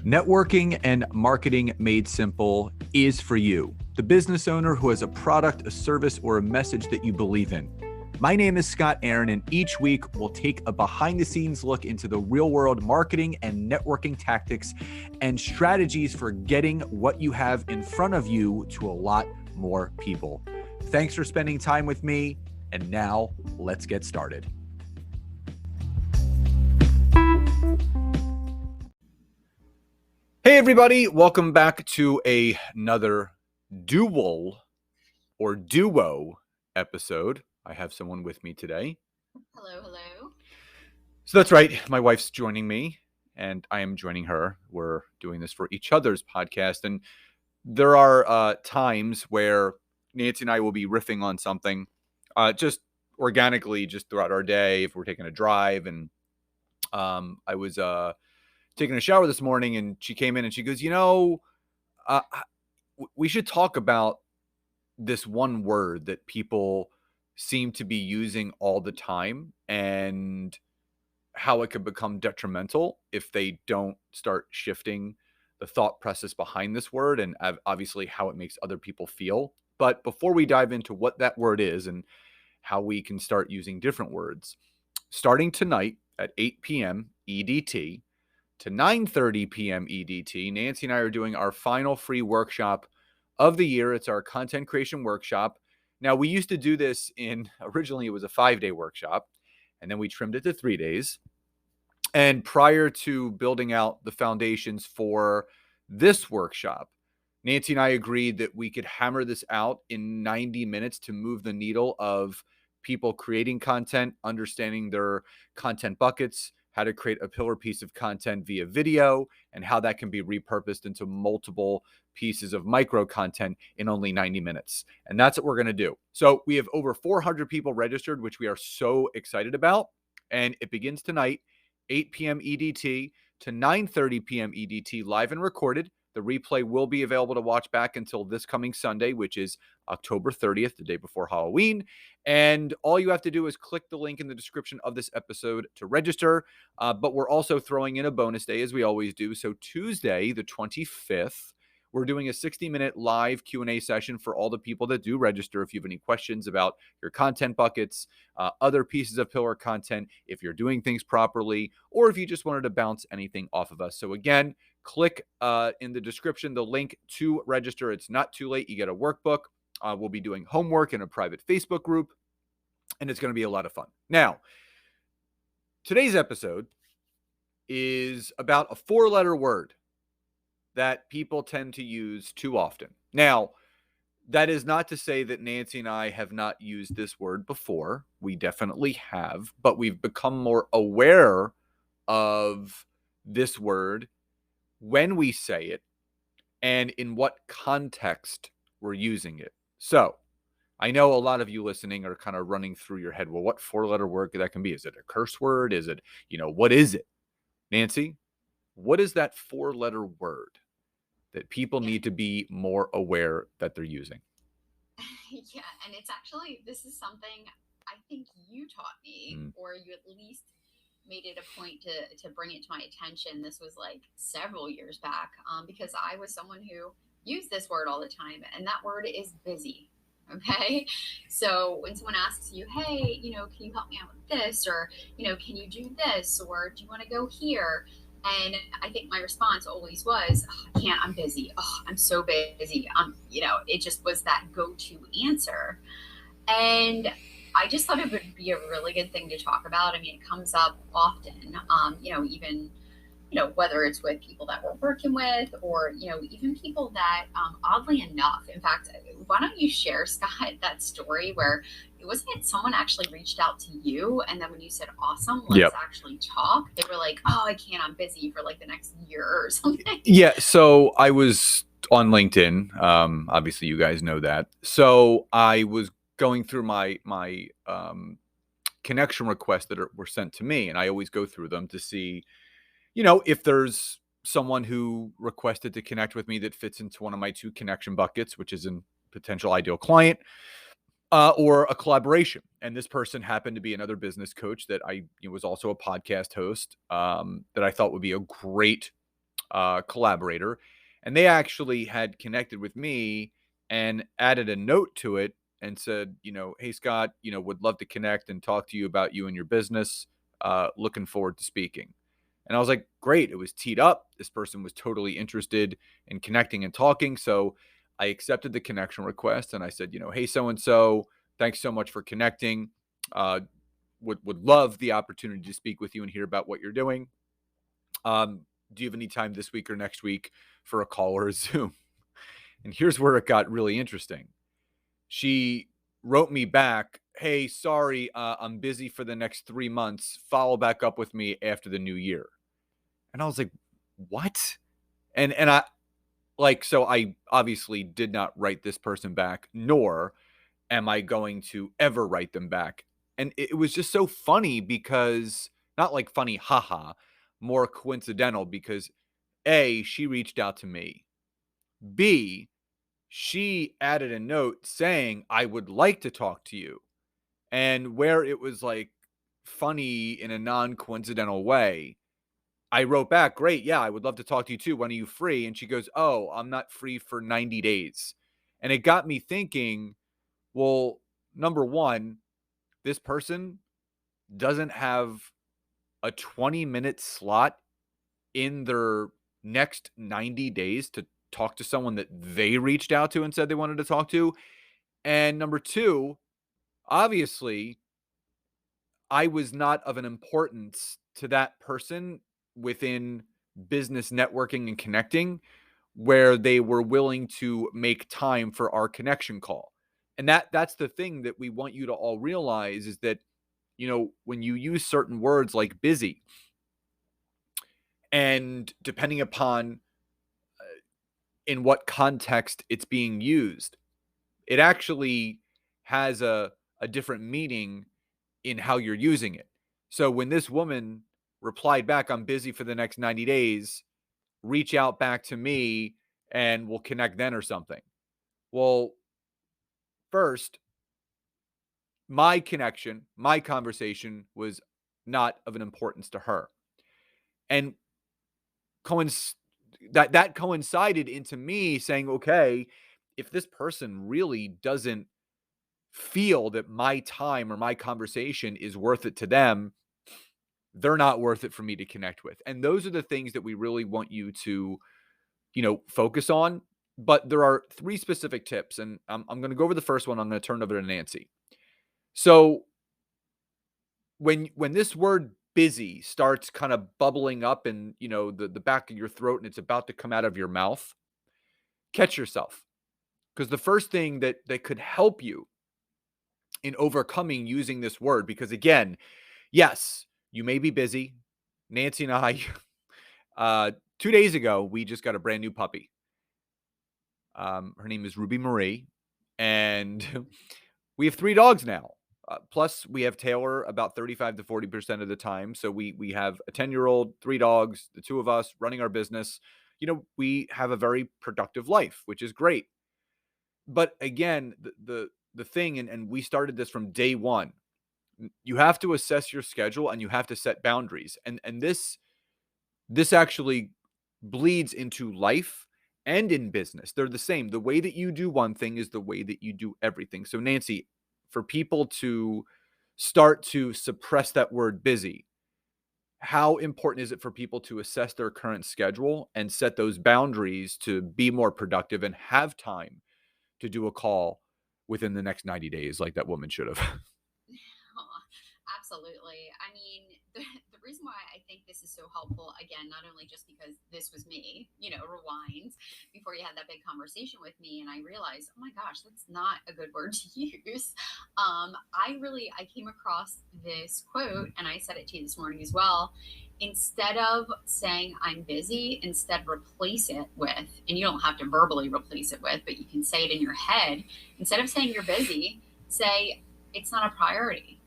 Networking and marketing made simple is for you, the business owner who has a product, a service, or a message that you believe in. My name is Scott Aaron, and each week we'll take a behind-the-scenes look into the real-world marketing and networking tactics and strategies for getting what you have in front of you to a lot more people. Thanks for spending time with me, and now let's get started. Hey everybody, welcome back to another duo episode. I have someone with me today. Hello. So that's right, my wife's joining me and I am joining her. We're doing this for each other's podcast, and there are times where Nancy and I will be riffing on something just organically, just throughout our day if we're taking a drive. And I was taking a shower this morning and she came in and she goes, we should talk about this one word that people seem to be using all the time and how it could become detrimental if they don't start shifting the thought process behind this word, and obviously how it makes other people feel. But before we dive into what that word is and how we can start using different words, starting tonight at 8 p.m. EDT to 9:30 p.m. EDT, Nancy and I are doing our final free workshop of the year. It's our content creation workshop. Now, we used to do this originally it was a 5-day workshop, and then we trimmed it to 3 days. And prior to building out the foundations for this workshop, Nancy and I agreed that we could hammer this out in 90 minutes to move the needle of people creating content, understanding their content buckets, how to create a pillar piece of content via video, and how that can be repurposed into multiple pieces of micro content in only 90 minutes. And that's what we're going to do. So we have over 400 people registered, which we are so excited about. And it begins tonight, 8 p.m. EDT to 9:30 p.m. EDT, live and recorded. The replay will be available to watch back until this coming Sunday, which is October 30th, the day before Halloween. And all you have to do is click the link in the description of this episode to register. But we're also throwing in a bonus day, as we always do. So Tuesday, the 25th, we're doing a 60-minute live Q&A session for all the people that do register. If you have any questions about your content buckets, other pieces of pillar content, if you're doing things properly, or if you just wanted to bounce anything off of us. So again, click in the description, the link to register. It's not too late. You get a workbook. We'll be doing homework in a private Facebook group, and it's going to be a lot of fun. Now, today's episode is about a 4-letter word that people tend to use too often. Now, that is not to say that Nancy and I have not used this word before. We definitely have, but we've become more aware of this word when we say it and in what context we're using it. So I know a lot of you listening are kind of running through your head, well, what 4-letter word that can be? Is it a curse word? Is it, what is it? Nancy, what is that 4-letter word that people need to be more aware that they're using? Yeah, and this is something I think you taught me, or you at least made it a point to bring it to my attention. This was like several years back, because I was someone who used this word all the time, and that word is busy. Okay. So when someone asks you, hey, can you help me out with this? Or, can you do this? Or do you want to go here? And I think my response always was, I can't, I'm busy. Oh, I'm so busy. It just was that go-to answer. And I just thought it would be a really good thing to talk about. I mean, it comes up often, even, whether it's with people that we're working with or, even people that, oddly enough, in fact, why don't you share, Scott, that story where wasn't it someone actually reached out to you, and then when you said, awesome, let's actually talk, they were like, oh, I can't, I'm busy for like the next year or something. Yeah. So I was on LinkedIn. Obviously you guys know that. So I was going through my connection requests that were sent to me, and I always go through them to see, if there's someone who requested to connect with me that fits into one of my 2 connection buckets, which is a potential ideal client, or a collaboration. And this person happened to be another business coach that was also a podcast host, that I thought would be a great collaborator, and they actually had connected with me and added a note to it and said, hey, Scott, would love to connect and talk to you about you and your business. Looking forward to speaking. And I was like, great. It was teed up. This person was totally interested in connecting and talking. So I accepted the connection request and I said, hey, so-and-so, thanks so much for connecting. Would love the opportunity to speak with you and hear about what you're doing. Do you have any time this week or next week for a call or a Zoom? And here's where it got really interesting. She wrote me back, hey, sorry, I'm busy for the next 3 months. Follow back up with me after the new year. And I was like, what? And I so I obviously did not write this person back, nor am I going to ever write them back. And it was just so funny because, not like funny, haha, more coincidental because A, she reached out to me. B, she added a note saying, I would like to talk to you. And where it was like funny in a non-coincidental way, I wrote back, great, yeah, I would love to talk to you too. When are you free? And she goes, oh, I'm not free for 90 days. And it got me thinking, well, number one, this person doesn't have a 20-minute slot in their next 90 days to talk to someone that they reached out to and said they wanted to talk to. And number two, obviously, I was not of an importance to that person within business networking and connecting where they were willing to make time for our connection call. And that's the thing that we want you to all realize is that, when you use certain words like busy, and depending upon in what context it's being used, it actually has a different meaning in how you're using it. So when this woman replied back, I'm busy for the next 90 days, reach out back to me and we'll connect then or something. Well, first, my connection, my conversation was not of an importance to her. And that coincided into me saying, okay, if this person really doesn't feel that my time or my conversation is worth it to them, they're not worth it for me to connect with. And those are the things that we really want you to, focus on. But there are 3 specific tips, and I'm going to go over the first one. I'm going to turn it over to Nancy. So when this word busy starts kind of bubbling up in, the back of your throat and it's about to come out of your mouth, catch yourself. Because the first thing that could help you in overcoming using this word, because again, yes, you may be busy. Nancy and I, 2 days ago, we just got a brand new puppy. Her name is Ruby Marie, and we have 3 dogs now. Plus, we have Taylor about 35 to 40% of the time. So we have a 10-year-old, 3 dogs, the 2 of us running our business. We have a very productive life, which is great. But again, the thing, and we started this from day one, you have to assess your schedule and you have to set boundaries. And this actually bleeds into life and in business. They're the same. The way that you do one thing is the way that you do everything. So Nancy, for people to start to suppress that word busy, how important is it for people to assess their current schedule and set those boundaries to be more productive and have time to do a call within the next 90 days like that woman should have? Absolutely. I mean, the reason why I think this is so helpful, again, not only just because this was me, rewind before you had that big conversation with me, and I realized, oh my gosh, that's not a good word to use. I came across this quote, and I said it to you this morning as well. Instead of saying I'm busy, instead replace it with, and you don't have to verbally replace it with, but you can say it in your head. Instead of saying you're busy, say it's not a priority,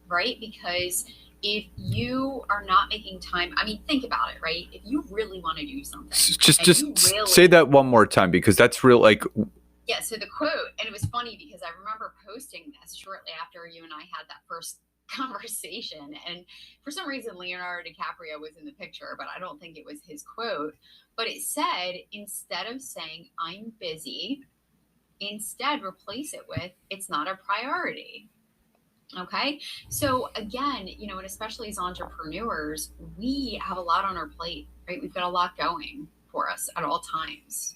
right? Because if you are not making time, I mean, think about it, right? If you really want to do something, just say that one more time, because that's real. So the quote, and it was funny because I remember posting this shortly after you and I had that first conversation. And for some reason, Leonardo DiCaprio was in the picture, but I don't think it was his quote. But it said, instead of saying, I'm busy, instead replace it with, it's not a priority. Okay. So again, and especially as entrepreneurs, we have a lot on our plate, right? We've got a lot going for us at all times.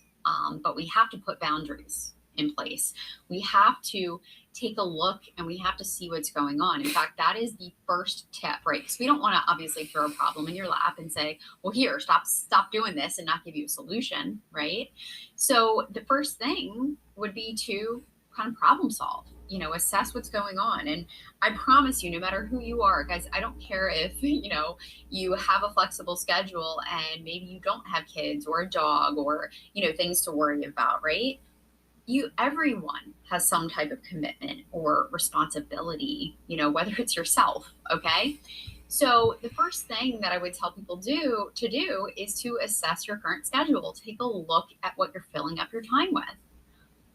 But we have to put boundaries in place. We have to take a look and we have to see what's going on. In fact, that is the first tip, right? Because we don't want to obviously throw a problem in your lap and say, well, here, stop doing this and not give you a solution, right? So the first thing would be to kind of problem solve, assess what's going on. And I promise you, no matter who you are, guys, I don't care if, you have a flexible schedule and maybe you don't have kids or a dog or, things to worry about, right? Everyone has some type of commitment or responsibility, whether it's yourself. Okay. So the first thing that I would tell people to do is to assess your current schedule. Take a look at what you're filling up your time with.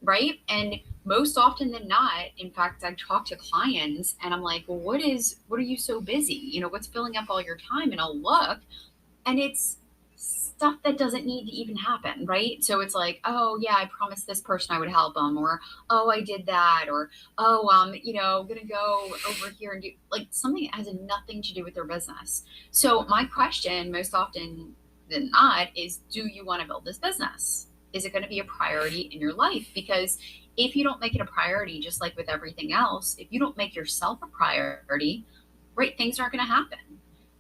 Right. And most often than not, in fact, I talk to clients and I'm like, well, what are you so busy? What's filling up all your time? And I'll look and it's stuff that doesn't need to even happen. Right. So it's like, oh yeah, I promised this person I would help them, or, oh, I did that, or, oh, I'm going to go over here and do like something that has nothing to do with their business. So my question most often than not is, do you want to build this business? Is it going to be a priority in your life? Because if you don't make it a priority, just like with everything else, if you don't make yourself a priority, right, things aren't going to happen.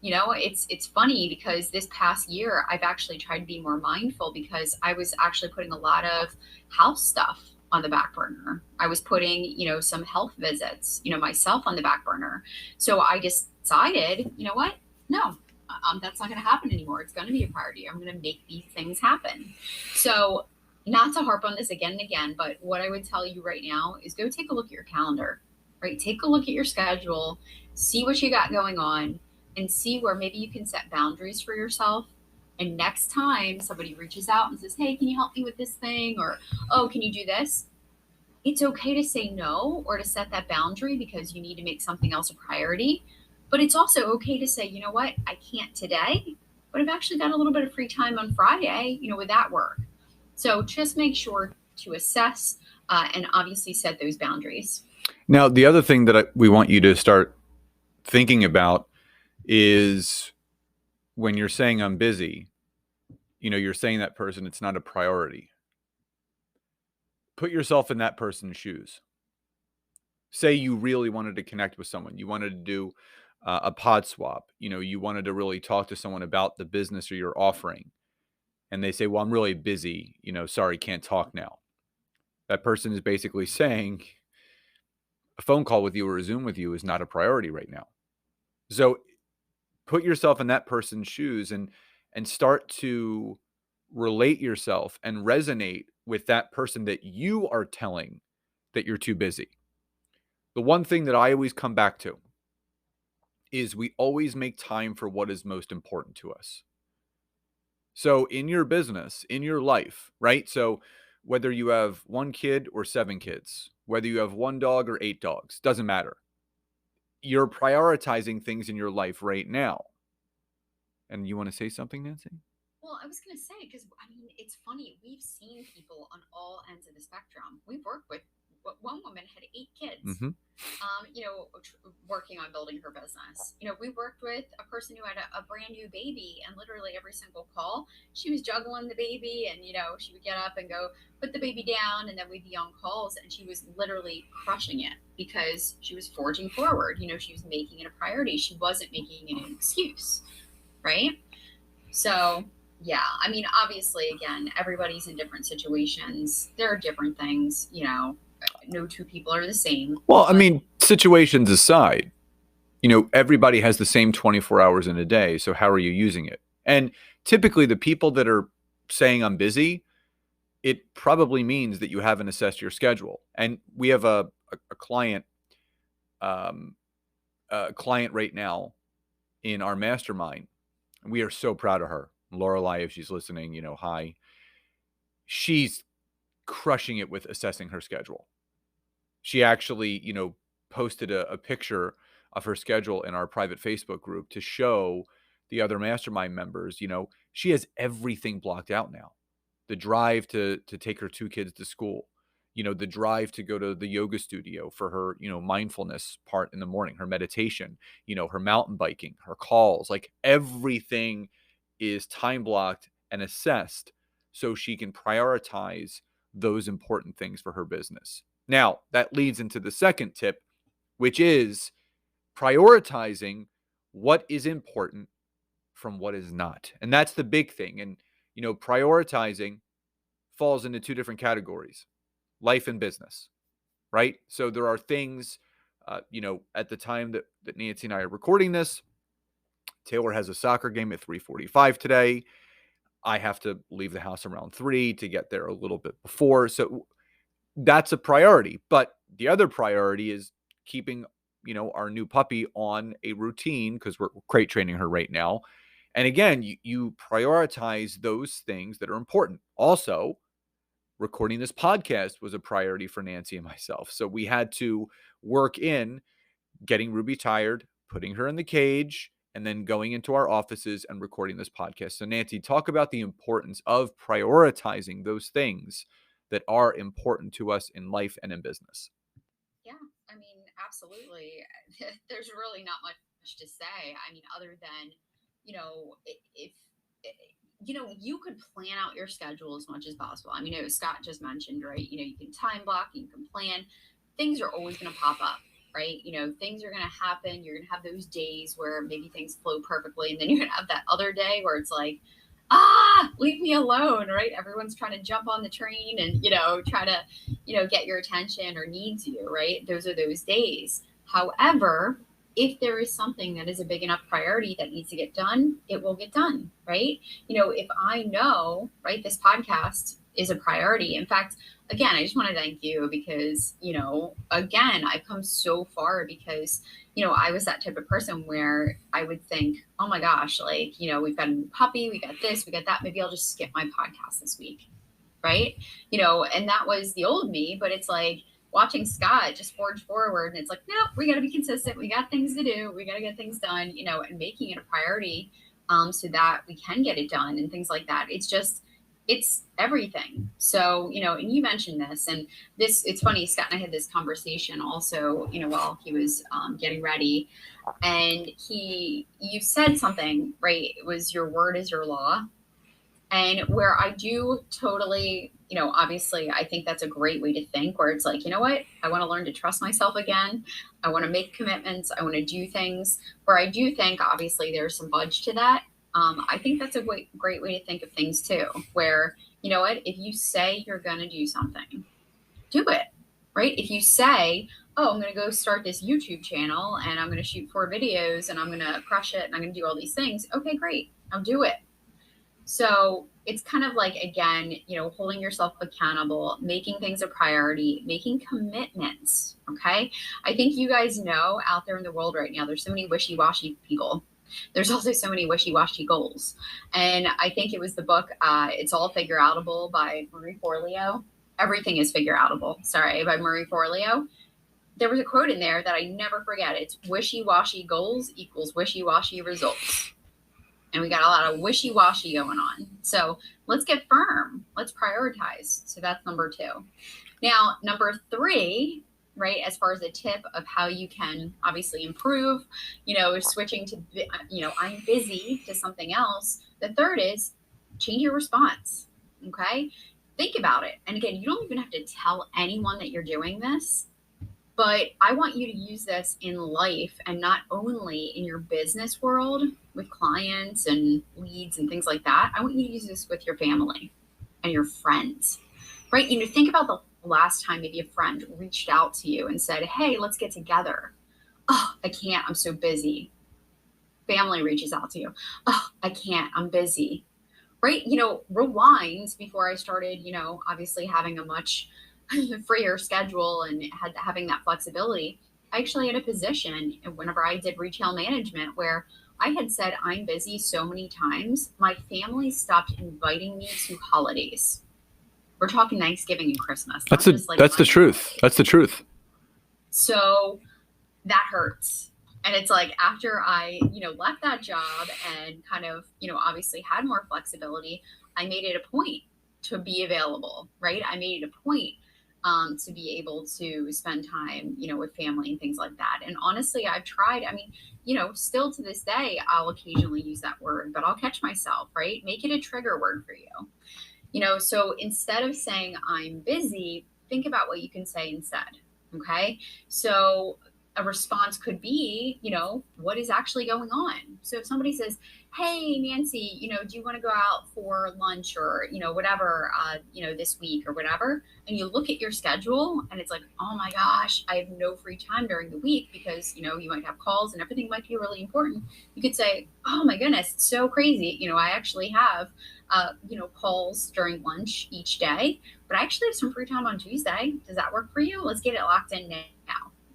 It's funny because this past year, I've actually tried to be more mindful because I was actually putting a lot of house stuff on the back burner. I was putting, some health visits, myself on the back burner. So I decided, you know what? No, that's not going to happen anymore. It's going to be a priority. I'm going to make these things happen. So not to harp on this again and again, but what I would tell you right now is go take a look at your calendar, right? Take a look at your schedule, see what you got going on, and see where maybe you can set boundaries for yourself. And next time somebody reaches out and says, hey, can you help me with this thing? Or, oh, can you do this? It's okay to say no or to set that boundary because you need to make something else a priority. But it's also okay to say, you know what, I can't today, but I've actually got a little bit of free time on Friday, would that work? So just make sure to assess and obviously set those boundaries. Now, the other thing that we want you to start thinking about is when you're saying I'm busy, you're saying that person, it's not a priority. Put yourself in that person's shoes. Say you really wanted to connect with someone. You wanted to do a pod swap. You wanted to really talk to someone about the business or your offering. And they say, well, I'm really busy. Sorry, can't talk now. That person is basically saying a phone call with you or a Zoom with you is not a priority right now. So put yourself in that person's shoes and start to relate yourself and resonate with that person that you are telling that you're too busy. The one thing that I always come back to is we always make time for what is most important to us. So in your business, in your life, right? So whether you have 1 kid or 7 kids, whether you have 1 dog or 8 dogs, doesn't matter. You're prioritizing things in your life right now. And you want to say something, Nancy? Well, I was going to say, because it's funny. We've seen people on all ends of the spectrum. We've worked with one woman had 8 kids, Mm-hmm. Working on building her business. We worked with a person who had a brand new baby, and literally every single call, she was juggling the baby, and she would get up and go put the baby down, and then we'd be on calls, and she was literally crushing it because she was forging forward. She was making it a priority. She wasn't making it an excuse, right? So yeah, obviously, again, everybody's in different situations. There are different things, no 2 people are the same. Well, situations aside, everybody has the same 24 hours in a day. So how are you using it? And typically the people that are saying I'm busy, it probably means that you haven't assessed your schedule. And we have a client right now in our mastermind. And we are so proud of her. Lorelei, if she's listening, hi. She's crushing it with assessing her schedule. She actually, posted a picture of her schedule in our private Facebook group to show the other mastermind members, she has everything blocked out now. The drive to take her 2 kids to school, the drive to go to the yoga studio for her, mindfulness part in the morning, her meditation, her mountain biking, her calls, like everything is time blocked and assessed so she can prioritize those important things for her business. Now, that leads into the second tip, which is prioritizing what is important from what is not. And that's the big thing. And, prioritizing falls into 2 different categories, life and business, right? So there are things, at the time that Nancy and I are recording this, Taylor has a soccer game at 3:45 today. I have to leave the house around 3 to get there a little bit before. So that's a priority. But the other priority is keeping, our new puppy on a routine because we're crate training her right now. And again, you prioritize those things that are important. Also, recording this podcast was a priority for Nancy and myself. So we had to work in getting Ruby tired, putting her in the cage, and then going into our offices and recording this podcast. So Nancy, talk about the importance of prioritizing those things that are important to us in life and in business. Yeah, I mean, absolutely. There's really not much to say. I mean, other than, if you could plan out your schedule as much as possible. I mean, it was Scott just mentioned, right? You can time block, you can plan. Things are always going to pop up, right? Things are going to happen. You're going to have those days where maybe things flow perfectly. And then you're going to have that other day where it's like, leave me alone, right? Everyone's trying to jump on the train and, try to, get your attention or needs you, right? Those are those days. However, if there is something that is a big enough priority that needs to get done, it will get done, right? If I know, right, this podcast is a priority. In fact, again, I just want to thank you because, again, I've come so far because, I was that type of person where I would think, oh my gosh, like, we've got a new puppy, we got this, we got that. Maybe I'll just skip my podcast this week. Right. And that was the old me, but it's like watching Scott just forge forward. And it's like, no, we got to be consistent. We got things to do. We got to get things done, and making it a priority so that we can get it done and things like that. It's everything. So, and you mentioned this and this, it's funny, Scott and I had this conversation also, while he was getting ready, and you said something, right? It was your word is your law. And where I do totally, obviously I think that's a great way to think, where it's like, you know what, I want to learn to trust myself again. I want to make commitments. I want to do things where I do think obviously there's some budge to that. I think that's a great way to think of things too, where, you know what, if you say you're going to do something, do it, right? If you say, oh, I'm going to go start this YouTube channel and I'm going to shoot 4 videos and I'm going to crush it and I'm going to do all these things. Okay, great. I'll do it. So it's kind of like, again, holding yourself accountable, making things a priority, making commitments. Okay. I think you guys know out there in the world right now, there's so many wishy-washy people. There's also so many wishy-washy goals. And I think it was the book, It's All Figure Outable by Marie Forleo. Everything is figure outable. Sorry, by Marie Forleo. There was a quote in there that I never forget. It's wishy-washy goals equals wishy-washy results. And we got a lot of wishy-washy going on. So let's get firm. Let's prioritize. So that's number 2. Now, number 3, right, as far as a tip of how you can obviously improve, switching to, I'm busy to something else. The third is change your response. Okay. Think about it. And again, you don't even have to tell anyone that you're doing this. But I want you to use this in life and not only in your business world with clients and leads and things like that. I want you to use this with your family and your friends, right? Think about the last time maybe a friend reached out to you and said, hey, let's get together. Oh, I can't. I'm so busy. Family reaches out to you. Oh, I can't. I'm busy, right? Rewind before I started, obviously having a much freer schedule and having that flexibility. I actually had a position whenever I did retail management where I had said I'm busy so many times, my family stopped inviting me to holidays. We're talking Thanksgiving and Christmas. That's the truth. That's the truth. So that hurts. And it's like after I, left that job and kind of, obviously had more flexibility, I made it a point to be available, right? I made it a point to be able to spend time, with family and things like that. And honestly, I've tried. I mean, still to this day, I'll occasionally use that word, but I'll catch myself, right? Make it a trigger word for you. So instead of saying I'm busy, think about what you can say instead. Okay. So a response could be, what is actually going on? So if somebody says, hey, Nancy, do you want to go out for lunch or, whatever, this week or whatever, and you look at your schedule and it's like, oh my gosh, I have no free time during the week because, you might have calls and everything might be really important. You could say, oh my goodness, it's so crazy. I actually have calls during lunch each day, but I actually have some free time on Tuesday. Does that work for you? Let's get it locked in now.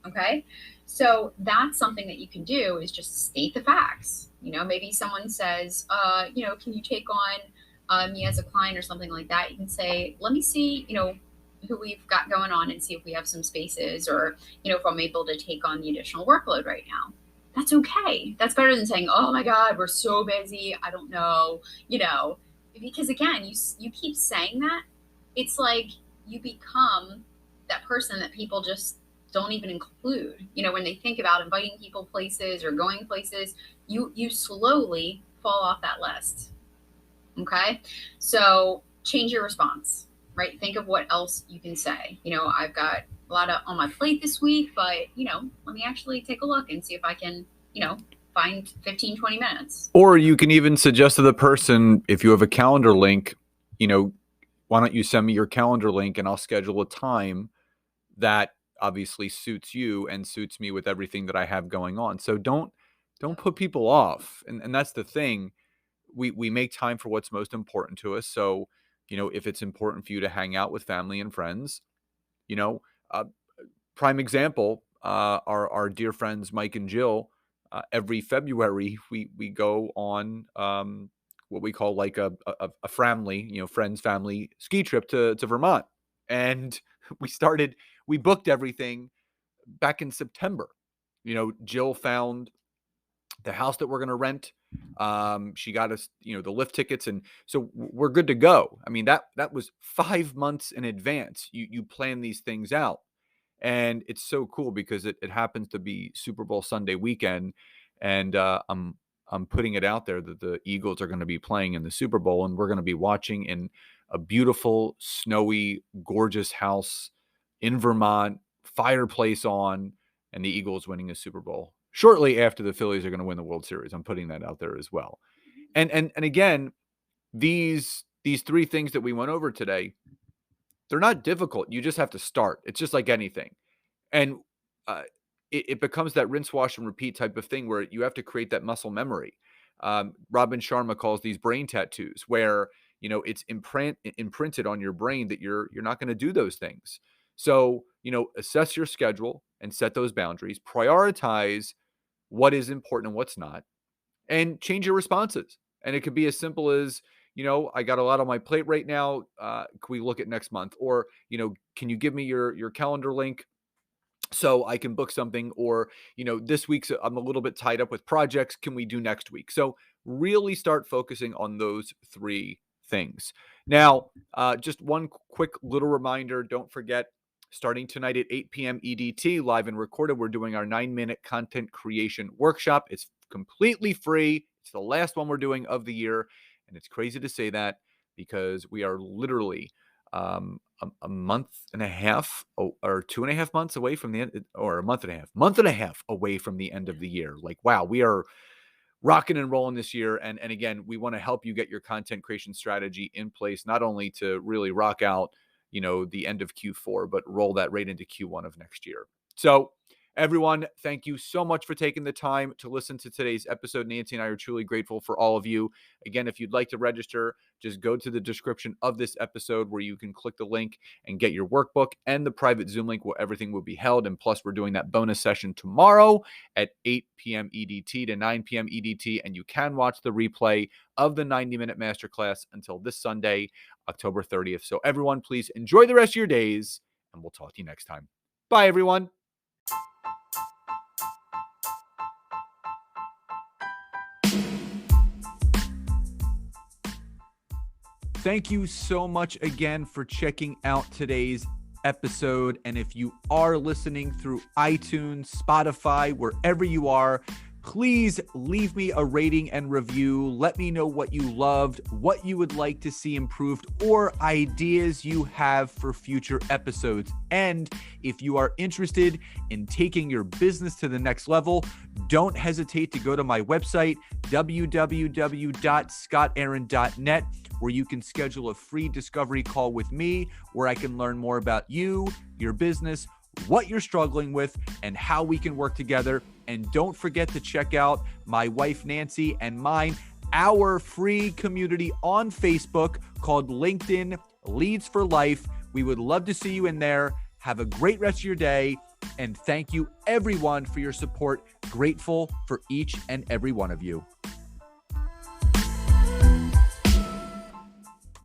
Okay. So that's something that you can do is just state the facts. Maybe someone says, can you take on me as a client or something like that? You can say, let me see, who we've got going on and see if we have some spaces or, if I'm able to take on the additional workload right now. That's okay. That's better than saying, oh my God, we're so busy. I don't know, because again, you keep saying that, it's like you become that person that people just don't even include. When they think about inviting people places or going places, you slowly fall off that list. Okay? So change your response, right? Think of what else you can say. I've got a lot on my plate this week, but, let me actually take a look and see if I can, find 15, 20 minutes. Or you can even suggest to the person, if you have a calendar link, why don't you send me your calendar link and I'll schedule a time that obviously suits you and suits me with everything that I have going on. So don't put people off. And that's the thing. We make time for what's most important to us. So, if it's important for you to hang out with family and friends, uh, prime example, our dear friends Mike and Jill, every February we go on what we call like a family, friends family ski trip to Vermont, and we booked everything back in September. Jill found the house that we're going to rent. She got us, the lift tickets, and so we're good to go. I mean, that was 5 months in advance. You plan these things out. And it's so cool because it happens to be Super Bowl Sunday weekend, and I'm putting it out there that the Eagles are going to be playing in the Super Bowl, and we're going to be watching in a beautiful, snowy, gorgeous house in Vermont, fireplace on, and the Eagles winning a Super Bowl shortly after the Phillies are going to win the World Series. I'm putting that out there as well. And again, these three things that we went over today, they're not difficult. You just have to start. It's just like anything. And it becomes that rinse, wash, and repeat type of thing where you have to create that muscle memory. Robin Sharma calls these brain tattoos, where it's imprinted on your brain that you're not going to do those things. So assess your schedule and set those boundaries. Prioritize what is important and what's not, and change your responses. And it could be as simple as, I got a lot on my plate right now. Can we look at next month? Or, can you give me your calendar link so I can book something? Or, this week's I'm a little bit tied up with projects. Can we do next week? So really start focusing on those three things. Now, just one quick little reminder. Don't forget, starting tonight at 8 p.m. EDT, live and recorded, we're doing our 9-minute content creation workshop. It's completely free. It's the last one we're doing of the year. And it's crazy to say that because we are literally a month and a half or 2.5 months away from the end, or a month and a half away from the end of the year. Like, wow, we are rocking and rolling this year. And again, we want to help you get your content creation strategy in place, not only to really rock out, the end of Q4, but roll that right into Q1 of next year. So everyone, thank you so much for taking the time to listen to today's episode. Nancy and I are truly grateful for all of you. Again, if you'd like to register, just go to the description of this episode where you can click the link and get your workbook and the private Zoom link where everything will be held. And plus, we're doing that bonus session tomorrow at 8 p.m. EDT to 9 p.m. EDT. And you can watch the replay of the 90-minute masterclass until this Sunday, October 30th. So everyone, please enjoy the rest of your days, and we'll talk to you next time. Bye, everyone. thank you so much again for checking out today's episode. And if you are listening through iTunes, Spotify, wherever you are, please leave me a rating and review. Let me know what you loved, what you would like to see improved, or ideas you have for future episodes. And if you are interested in taking your business to the next level, don't hesitate to go to my website, www.scottaaron.net, where you can schedule a free discovery call with me, where I can learn more about you, your business, what you're struggling with, and how we can work together. And don't forget to check out my wife, Nancy, and mine, our free community on Facebook called LinkedIn Leads for Life. We would love to see you in there. Have a great rest of your day. And thank you, everyone, for your support. Grateful for each and every one of you.